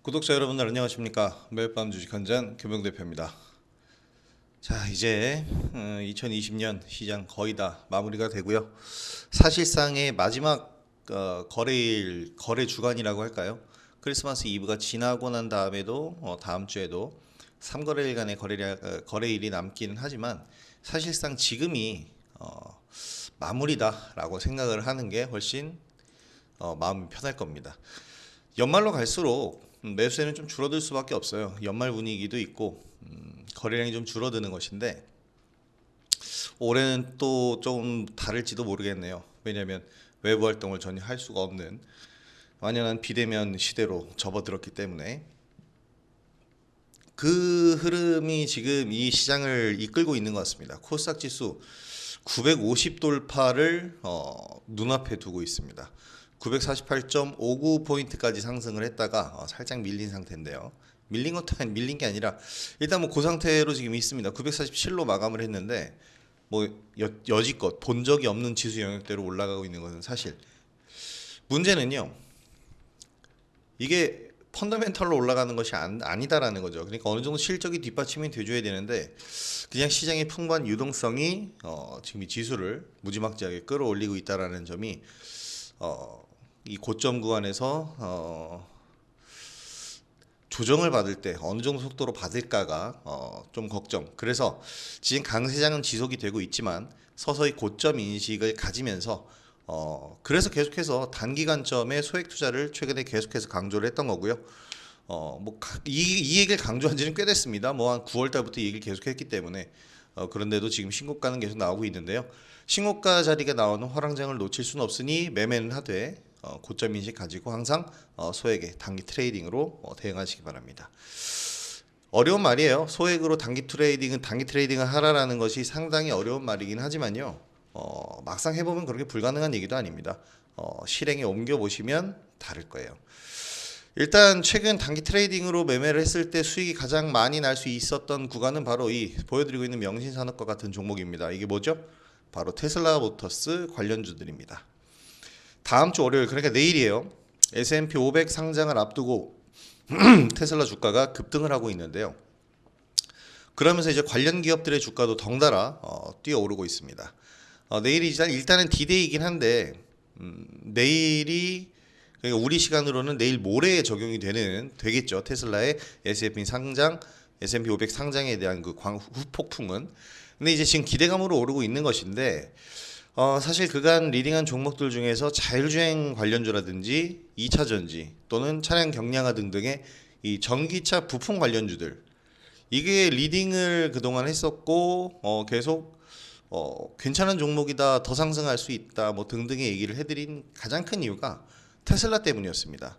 구독자 여러분들 안녕하십니까. 매일 밤 주식 한 잔 김영대표입니다. 자, 이제 2020년 시장 거의 다 마무리가 되고요. 사실상의 마지막 거래일, 거래 주간이라고 할까요? 크리스마스 이브가 지나고 난 다음에도 다음 주에도 3거래일간의 거래일이 남기는 하지만 사실상 지금이 마무리다라고 생각을 하는 게 훨씬 마음이 편할 겁니다. 연말로 갈수록 매수세는 좀 줄어들 수밖에 없어요. 연말 분위기도 있고 거래량이 좀 줄어드는 것인데 올해는 또 좀 다를지도 모르겠네요. 왜냐하면 외부 활동을 전혀 할 수가 없는 완연한 비대면 시대로 접어들었기 때문에 그 흐름이 지금 이 시장을 이끌고 있는 것 같습니다. 코스닥 지수 950 돌파를 눈앞에 두고 있습니다. 948.59포인트까지 상승을 했다가 살짝 밀린 상태인데요. 밀린 것도 밀린 게 아니라 일단 뭐 그 상태로 지금 있습니다. 947로 마감을 했는데 뭐 여지껏 본 적이 없는 지수 영역대로 올라가고 있는 것은 사실. 문제는요. 이게 펀더멘털로 올라가는 것이 아니다라는 거죠. 그러니까 어느 정도 실적이 뒷받침이 돼줘야 되는데 그냥 시장의 풍부한 유동성이 지금 이 지수를 무지막지하게 끌어올리고 있다라는 점이 이 고점 구간에서 조정을 받을 때 어느 정도 속도로 받을까가 좀 걱정. 그래서 지금 강세장은 지속이 되고 있지만 서서히 고점 인식을 가지면서 그래서 계속해서 단기간점의 소액 투자를 최근에 계속해서 강조를 했던 거고요. 이 얘기를 강조한 지는 꽤 됐습니다. 뭐 한 9월 달부터 이 얘기를 계속했기 때문에 그런데도 지금 신고가는 계속 나오고 있는데요. 신고가 자리가 나오는 화랑장을 놓칠 수는 없으니 매매는 하되 고점 인식 가지고 항상 소액의 단기 트레이딩으로 대응하시기 바랍니다. 어려운 말이에요. 소액으로 단기 트레이딩을 하라라는 것이 상당히 어려운 말이긴 하지만요. 막상 해보면 그렇게 불가능한 얘기도 아닙니다. 실행에 옮겨보시면 다를 거예요. 일단 최근 단기 트레이딩으로 매매를 했을 때 수익이 가장 많이 날 수 있었던 구간은 바로 이 보여드리고 있는 명신산업과 같은 종목입니다. 이게 뭐죠? 바로 테슬라 모터스 관련주들입니다. 다음 주 월요일, 그러니까 내일이에요. S&P 500 상장을 앞두고 테슬라 주가가 급등을 하고 있는데요. 그러면서 이제 관련 기업들의 주가도 덩달아 뛰어오르고 있습니다. 내일이 일단은 D-Day이긴 한데 내일이 그러니까 우리 시간으로는 내일 모레에 적용이 되겠죠. 테슬라의 S&P 500 상장에 대한 그 후폭풍은. 근데 이제 지금 기대감으로 오르고 있는 것인데 사실 그간 리딩한 종목들 중에서 자율주행 관련주라든지 2차 전지 또는 차량 경량화 등등의 이 전기차 부품 관련주들 이게 리딩을 그동안 했었고 계속 괜찮은 종목이다, 더 상승할 수 있다 뭐 등등의 얘기를 해드린 가장 큰 이유가 테슬라 때문이었습니다.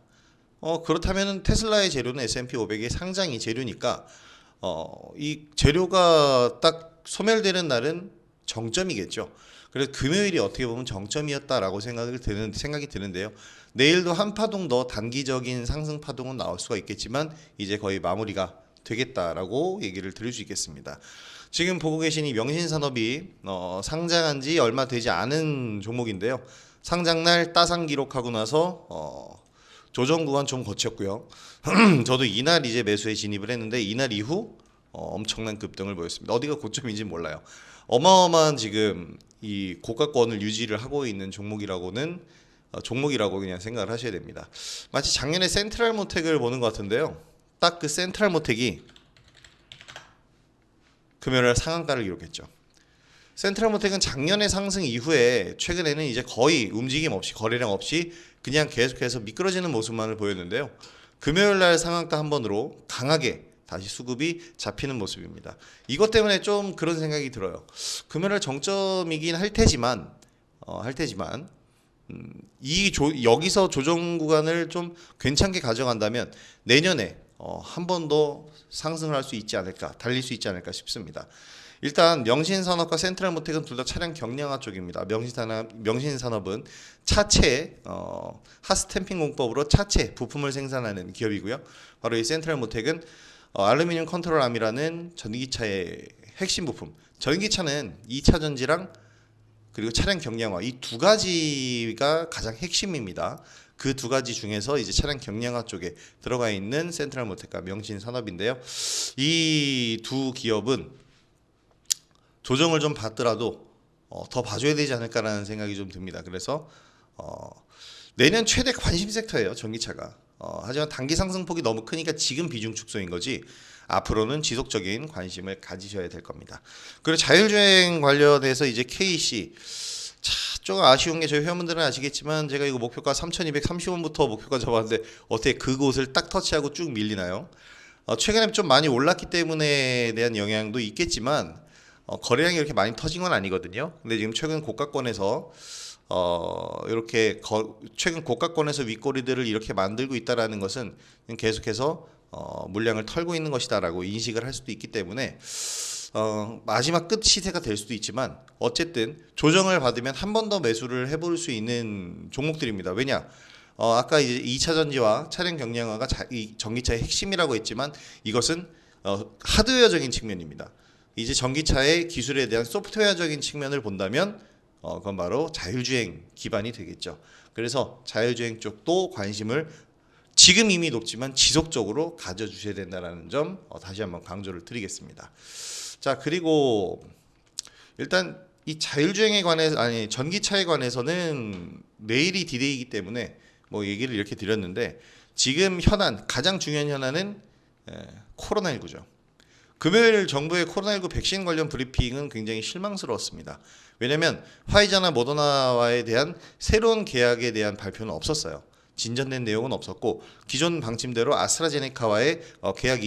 그렇다면 테슬라의 재료는 S&P 500의 상장이 재료니까 이 재료가 딱 소멸되는 날은 정점이겠죠. 그래서 금요일이 어떻게 보면 정점이었다라고 생각이 드는데요. 내일도 한 파동 더 단기적인 상승 파동은 나올 수가 있겠지만 이제 거의 마무리가 되겠다라고 얘기를 드릴 수 있겠습니다. 지금 보고 계신 이 명신산업이 상장한 지 얼마 되지 않은 종목인데요. 상장날 따상 기록하고 나서 조정 구간 좀 거쳤고요. 저도 이날 이제 매수에 진입을 했는데 이날 이후 엄청난 급등을 보였습니다. 어디가 고점인지 몰라요. 어마어마한 지금 이 고가권을 유지를 하고 있는 종목이라고 그냥 생각을 하셔야 됩니다. 마치 작년에 센트럴 모텍을 보는 것 같은데요. 딱 그 센트럴 모텍이 금요일날 상한가를 기록했죠. 센트럴 모텍은 작년의 상승 이후에 최근에는 이제 거의 움직임 없이 거래량 없이 그냥 계속해서 미끄러지는 모습만을 보였는데요. 금요일날 상한가 한 번으로 강하게 다시 수급이 잡히는 모습입니다. 이것 때문에 좀 그런 생각이 들어요. 금요일날 정점이긴 할 테지만 여기서 조정 구간을 좀 괜찮게 가져간다면 내년에 한 번 더 상승을 할 수 있지 않을까, 달릴 수 있지 않을까 싶습니다. 일단 명신산업과 센트럴 모텍은 둘 다 차량 경량화 쪽입니다. 명신산업은 차체 핫스탬핑 공법으로 차체 부품을 생산하는 기업이고요. 바로 이 센트럴 모텍은 알루미늄 컨트롤암이라는 전기차의 핵심 부품. 전기차는 2차 전지랑 그리고 차량 경량화 이 두 가지가 가장 핵심입니다. 그 두 가지 중에서 이제 차량 경량화 쪽에 들어가 있는 센트럴모텍과 명신산업인데요. 이 두 기업은 조정을 좀 받더라도 더 봐줘야 되지 않을까라는 생각이 좀 듭니다. 그래서 내년 최대 관심 섹터예요, 전기차가. 하지만 단기 상승폭이 너무 크니까 지금 비중 축소인 거지 앞으로는 지속적인 관심을 가지셔야 될 겁니다. 그리고 자율주행 관련해서 이제 KC 조금 아쉬운 게 저희 회원분들은 아시겠지만 제가 이거 목표가 3,230원부터 목표가 잡았는데 어떻게 그곳을 딱 터치하고 쭉 밀리나요? 최근에 좀 많이 올랐기 때문에 대한 영향도 있겠지만 거래량이 이렇게 많이 터진 건 아니거든요. 근데 지금 최근 고가권에서 이렇게 최근 고가권에서 윗꼬리들을 이렇게 만들고 있다라는 것은 계속해서 물량을 털고 있는 것이다라고 인식을 할 수도 있기 때문에 마지막 끝 시세가 될 수도 있지만 어쨌든 조정을 받으면 한 번 더 매수를 해볼 수 있는 종목들입니다. 왜냐? 아까 이제 2차 전지와 차량 경량화가 이 전기차의 핵심이라고 했지만 이것은 하드웨어적인 측면입니다. 이제 전기차의 기술에 대한 소프트웨어적인 측면을 본다면 그건 바로 자율주행 기반이 되겠죠. 그래서 자율주행 쪽도 관심을 지금 이미 높지만 지속적으로 가져주셔야 된다는 점 다시 한번 강조를 드리겠습니다. 자, 그리고 일단 이 자율주행에 관해서 전기차에 관해서는 내일이 디데이이기 때문에 뭐 얘기를 이렇게 드렸는데 지금 현안 가장 중요한 현안은 코로나19죠. 금요일 정부의 코로나19 백신 관련 브리핑은 굉장히 실망스러웠습니다. 왜냐하면 화이자나 모더나와에 대한 새로운 계약에 대한 발표는 없었어요. 진전된 내용은 없었고 기존 방침대로 아스트라제네카와의 계약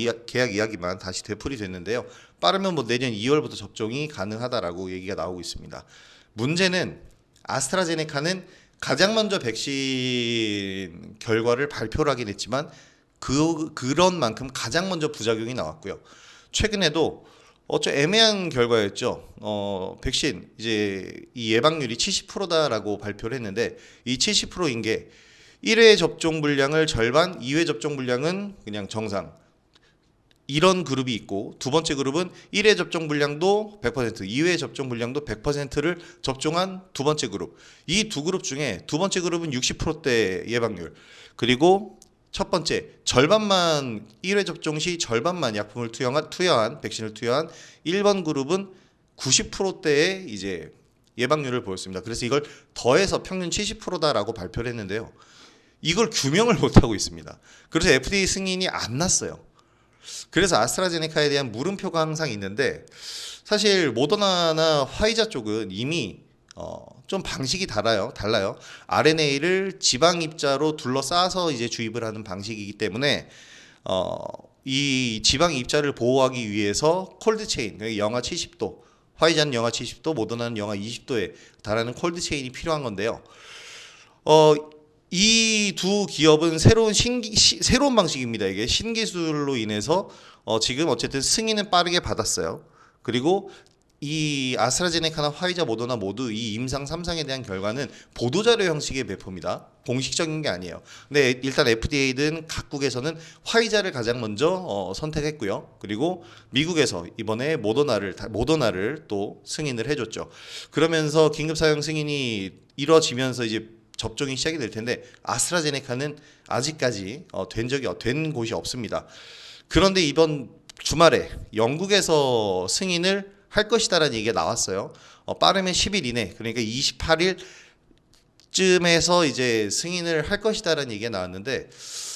이야기만 다시 되풀이 됐는데요. 빠르면 뭐 내년 2월부터 접종이 가능하다라고 얘기가 나오고 있습니다. 문제는 아스트라제네카는 가장 먼저 백신 결과를 발표를 하긴 했지만 그런 만큼 가장 먼저 부작용이 나왔고요. 최근에도 좀 애매한 결과였죠. 백신 이제 이 예방률이 70%다라고 발표를 했는데 이 70%인 게 1회 접종 물량을 절반, 2회 접종 물량은 그냥 정상. 이런 그룹이 있고 두 번째 그룹은 1회 접종 물량도 100%, 2회 접종 물량도 100%를 접종한 두 번째 그룹. 이 두 그룹 중에 두 번째 그룹은 60%대 예방률. 그리고 첫 번째 절반만 1회 접종 시 절반만 약품을 투여한 백신을 투여한 1번 그룹은 90%대의 이제 예방률을 보였습니다. 그래서 이걸 더해서 평균 70%다라고 발표를 했는데요. 이걸 규명을 못하고 있습니다. 그래서 FDA 승인이 안 났어요. 그래서 아스트라제네카에 대한 물음표가 항상 있는데 사실 모더나나 화이자 쪽은 이미 좀 방식이 달라요. RNA를 지방 입자로 둘러싸서 이제 주입을 하는 방식이기 때문에 이 지방 입자를 보호하기 위해서 콜드 체인, 영하 70도, 화이자는 영하 70도, 모더나는 영하 20도에 달하는 콜드 체인이 필요한 건데요. 이 두 기업은 새로운 방식입니다. 이게 신기술로 인해서 지금 어쨌든 승인은 빠르게 받았어요. 그리고 이 아스트라제네카나 화이자, 모더나 모두 이 임상 3상에 대한 결과는 보도자료 형식의 배포입니다. 공식적인 게 아니에요. 근데 일단 FDA든 각국에서는 화이자를 가장 먼저 선택했고요. 그리고 미국에서 이번에 모더나를 또 승인을 해줬죠. 그러면서 긴급 사용 승인이 이루어지면서 이제 접종이 시작이 될 텐데 아스트라제네카는 아직까지 된 곳이 없습니다. 그런데 이번 주말에 영국에서 승인을 할 것이다라는 얘기가 나왔어요. 빠르면 10일 이내, 그러니까 28일쯤에서 이제 승인을 할 것이다라는 얘기가 나왔는데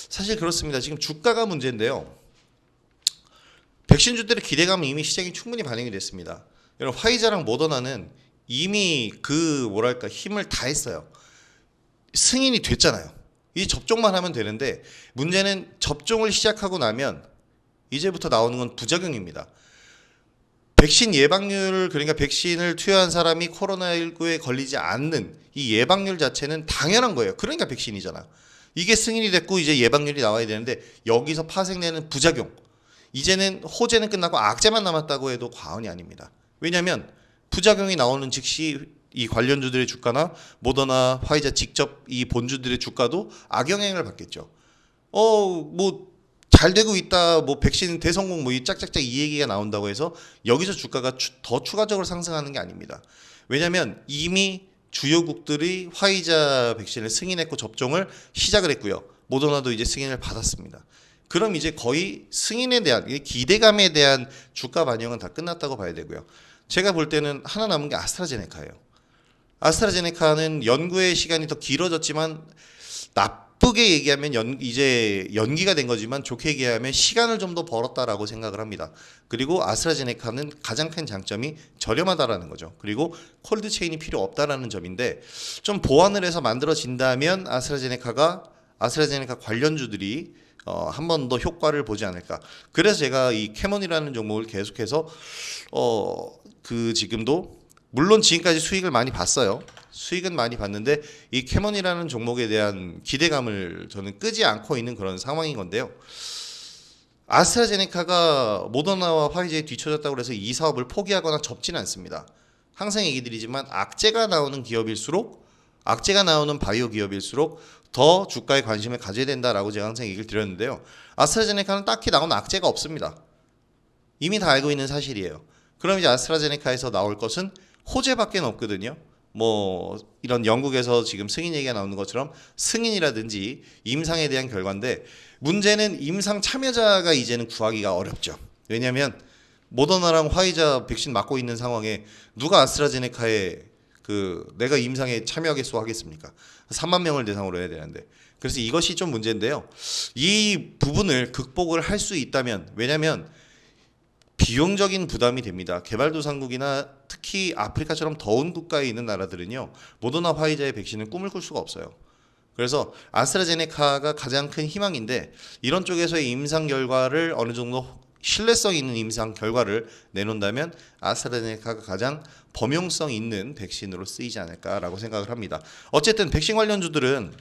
사실 그렇습니다. 지금 주가가 문제인데요. 백신주들의 기대감은 이미 시장이 충분히 반영이 됐습니다. 여러분 화이자랑 모더나는 이미 힘을 다했어요. 승인이 됐잖아요. 이 접종만 하면 되는데 문제는 접종을 시작하고 나면 이제부터 나오는 건 부작용입니다. 백신 예방률, 그러니까 백신을 투여한 사람이 코로나19에 걸리지 않는 이 예방률 자체는 당연한 거예요. 그러니까 백신이잖아. 이게 승인이 됐고 이제 예방률이 나와야 되는데 여기서 파생되는 부작용. 이제는 호재는 끝나고 악재만 남았다고 해도 과언이 아닙니다. 왜냐하면 부작용이 나오는 즉시 이 관련주들의 주가나 모더나, 화이자 직접 이 본주들의 주가도 악영향을 받겠죠. 잘 되고 있다, 백신 대성공, 이 짝짝짝 이 얘기가 나온다고 해서 여기서 주가가 더 추가적으로 상승하는 게 아닙니다. 왜냐하면 이미 주요국들이 화이자 백신을 승인했고 접종을 시작을 했고요. 모더나도 이제 승인을 받았습니다. 그럼 이제 거의 승인에 대한 기대감에 대한 주가 반영은 다 끝났다고 봐야 되고요. 제가 볼 때는 하나 남은 게 아스트라제네카예요. 아스트라제네카는 연구의 시간이 더 길어졌지만 나쁘게 얘기하면 이제 연기가 된 거지만 좋게 얘기하면 시간을 좀 더 벌었다라고 생각을 합니다. 그리고 아스트라제네카는 가장 큰 장점이 저렴하다라는 거죠. 그리고 콜드 체인이 필요 없다라는 점인데 좀 보완을 해서 만들어진다면 아스트라제네카 관련주들이 한 번 더 효과를 보지 않을까. 그래서 제가 이 캐몬이라는 종목을 계속해서 지금도 물론 지금까지 수익을 많이 봤어요. 수익은 많이 봤는데 이 캐몬이라는 종목에 대한 기대감을 저는 끄지 않고 있는 그런 상황인 건데요. 아스트라제네카가 모더나와 화이자에 뒤처졌다고 해서 이 사업을 포기하거나 접지는 않습니다. 항상 얘기 드리지만 악재가 나오는 바이오 기업일수록 더 주가에 관심을 가져야 된다라고 제가 항상 얘기를 드렸는데요. 아스트라제네카는 딱히 나온 악재가 없습니다. 이미 다 알고 있는 사실이에요. 그럼 이제 아스트라제네카에서 나올 것은 호재밖에 없거든요. 뭐 이런 영국에서 지금 승인 얘기가 나오는 것처럼 승인이라든지 임상에 대한 결과인데 문제는 임상 참여자가 이제는 구하기가 어렵죠. 왜냐하면 모더나랑 화이자 백신 맞고 있는 상황에 누가 아스트라제네카에 내가 임상에 참여하겠소 하겠습니까? 3만 명을 대상으로 해야 되는데. 그래서 이것이 좀 문제인데요. 이 부분을 극복을 할 수 있다면, 왜냐하면 비용적인 부담이 됩니다. 개발도상국이나 특히 아프리카처럼 더운 국가에 있는 나라들은요, 모더나 화이자의 백신은 꿈을 꿀 수가 없어요. 그래서 아스트라제네카가 가장 큰 희망인데 이런 쪽에서의 임상 결과를 어느 정도 신뢰성 있는 임상 결과를 내놓는다면 아스트라제네카가 가장 범용성 있는 백신으로 쓰이지 않을까라고 생각을 합니다. 어쨌든 백신 관련주들은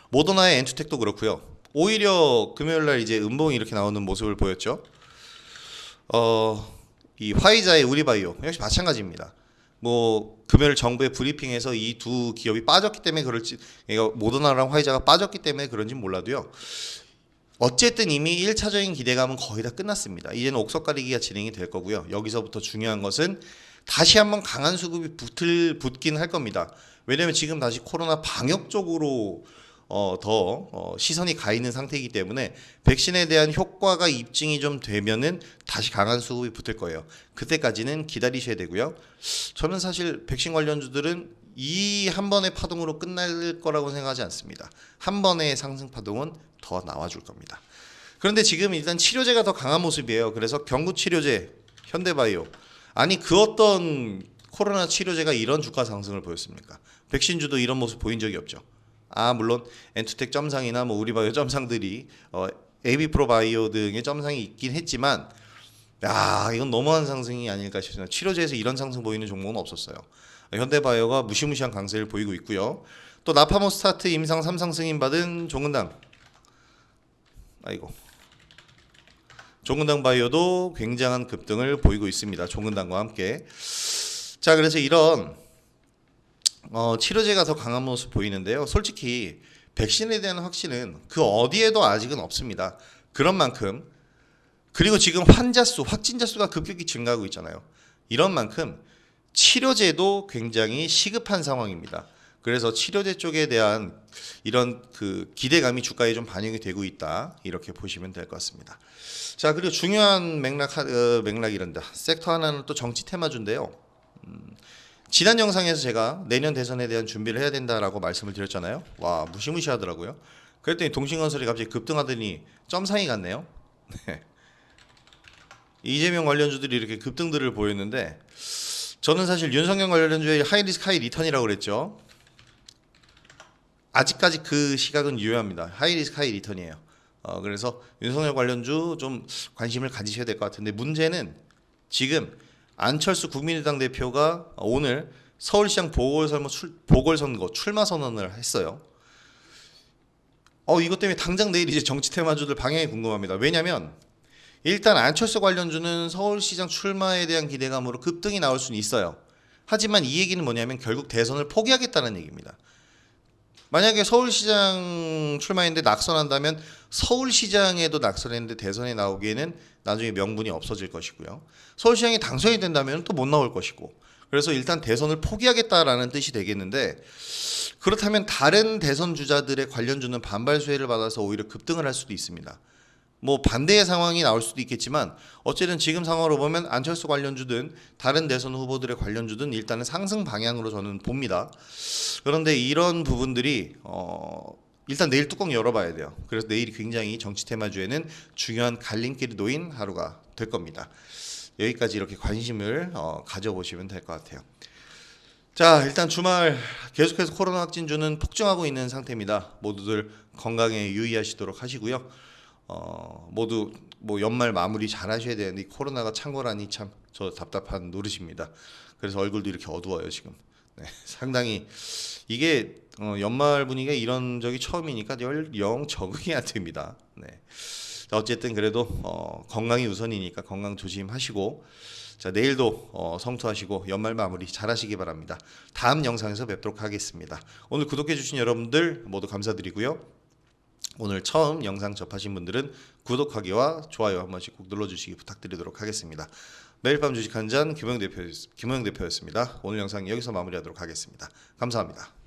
모더나의 엔투텍도 그렇고요. 오히려 금요일날 이제 음봉이 이렇게 나오는 모습을 보였죠. 이 화이자의 우리바이오 역시 마찬가지입니다. 뭐 금요일 정부의 브리핑에서 이 두 기업이 빠졌기 때문에 그럴지, 그러니까 모더나랑 화이자가 빠졌기 때문에 그런지 몰라도요. 어쨌든 이미 1차적인 기대감은 거의 다 끝났습니다. 이제는 옥석 가리기가 진행이 될 거고요. 여기서부터 중요한 것은 다시 한번 강한 수급이 붙긴 할 겁니다. 왜냐하면 지금 다시 코로나 방역 쪽으로 시선이 가 있는 상태이기 때문에 백신에 대한 효과가 입증이 좀 되면은 다시 강한 수급이 붙을 거예요. 그때까지는 기다리셔야 되고요. 저는 사실 백신 관련주들은 이 한 번의 파동으로 끝날 거라고 생각하지 않습니다. 한 번의 상승 파동은 더 나와줄 겁니다. 그런데 지금 일단 치료제가 더 강한 모습이에요. 그래서 경구치료제, 현대바이오, 아니 그 어떤 코로나 치료제가 이런 주가 상승을 보였습니까? 백신주도 이런 모습 보인 적이 없죠. 물론 엔투텍 점상이나 뭐 우리바이오 점상들이 에비프로바이오 등의 점상이 있긴 했지만 이건 너무한 상승이 아닐까 싶습니다. 치료제에서 이런 상승 보이는 종목은 없었어요. 현대바이오가 무시무시한 강세를 보이고 있고요. 또 나파모스타트 임상 3상 승인 받은 종근당 바이오도 굉장한 급등을 보이고 있습니다. 종근당과 함께. 자, 그래서 이런 치료제가 더 강한 모습 보이는데요. 솔직히 백신에 대한 확신은 그 어디에도 아직은 없습니다. 그런 만큼, 그리고 지금 확진자 수가 급격히 증가하고 있잖아요. 이런 만큼 치료제도 굉장히 시급한 상황입니다. 그래서 치료제 쪽에 대한 이런 기대감이 주가에 좀 반영이 되고 있다, 이렇게 보시면 될 것 같습니다. 자, 그리고 중요한 맥락이란다. 섹터 하나는 또 정치 테마주인데요. 지난 영상에서 제가 내년 대선에 대한 준비를 해야 된다라고 말씀을 드렸잖아요. 와, 무시무시하더라고요. 그랬더니 동신건설이 갑자기 급등하더니 점상이 갔네요. 이재명 관련주들이 이렇게 급등들을 보였는데, 저는 사실 윤석열 관련주의 하이리스크 하이리턴이라고 그랬죠. 아직까지 그 시각은 유효합니다. 하이리스크 하이리턴이에요. 그래서 윤석열 관련주 좀 관심을 가지셔야 될 것 같은데, 문제는 지금 안철수 국민의당 대표가 오늘 서울시장 보궐선거 출마 선언을 했어요. 이것 때문에 당장 내일 이제 정치 테마주들 방향이 궁금합니다. 왜냐하면 일단 안철수 관련주는 서울시장 출마에 대한 기대감으로 급등이 나올 수는 있어요. 하지만 이 얘기는 뭐냐면 결국 대선을 포기하겠다는 얘기입니다. 만약에 서울시장 출마했는데 낙선한다면 서울시장에도 낙선했는데 대선에 나오기에는 나중에 명분이 없어질 것이고요. 서울시장이 당선이 된다면 또 못 나올 것이고, 그래서 일단 대선을 포기하겠다라는 뜻이 되겠는데, 그렇다면 다른 대선 주자들의 관련주는 반발 수혜를 받아서 오히려 급등을 할 수도 있습니다. 뭐 반대의 상황이 나올 수도 있겠지만 어쨌든 지금 상황으로 보면 안철수 관련주든 다른 대선 후보들의 관련주든 일단은 상승 방향으로 저는 봅니다. 그런데 이런 부분들이 일단 내일 뚜껑 열어봐야 돼요. 그래서 내일이 굉장히 정치 테마주에는 중요한 갈림길이 놓인 하루가 될 겁니다. 여기까지 이렇게 관심을 가져보시면 될 것 같아요. 자, 일단 주말 계속해서 코로나 확진주는 폭증하고 있는 상태입니다. 모두들 건강에 유의하시도록 하시고요. 모두 뭐 연말 마무리 잘 하셔야 되는데 이 코로나가 창궐하니 참 저 답답한 노릇입니다. 그래서 얼굴도 이렇게 어두워요 지금. 네, 상당히 이게 연말 분위기가 이런 적이 처음이니까 영 적응이 안 됩니다. 네. 자, 어쨌든 그래도 건강이 우선이니까 건강 조심하시고, 자, 내일도 성투하시고 연말 마무리 잘 하시기 바랍니다. 다음 영상에서 뵙도록 하겠습니다. 오늘 구독해 주신 여러분들 모두 감사드리고요. 오늘 처음 영상 접하신 분들은 구독하기와 좋아요 한 번씩 꼭 눌러주시기 부탁드리도록 하겠습니다. 매일 밤 주식 한 잔 김호영 대표였습니다. 오늘 영상 여기서 마무리하도록 하겠습니다. 감사합니다.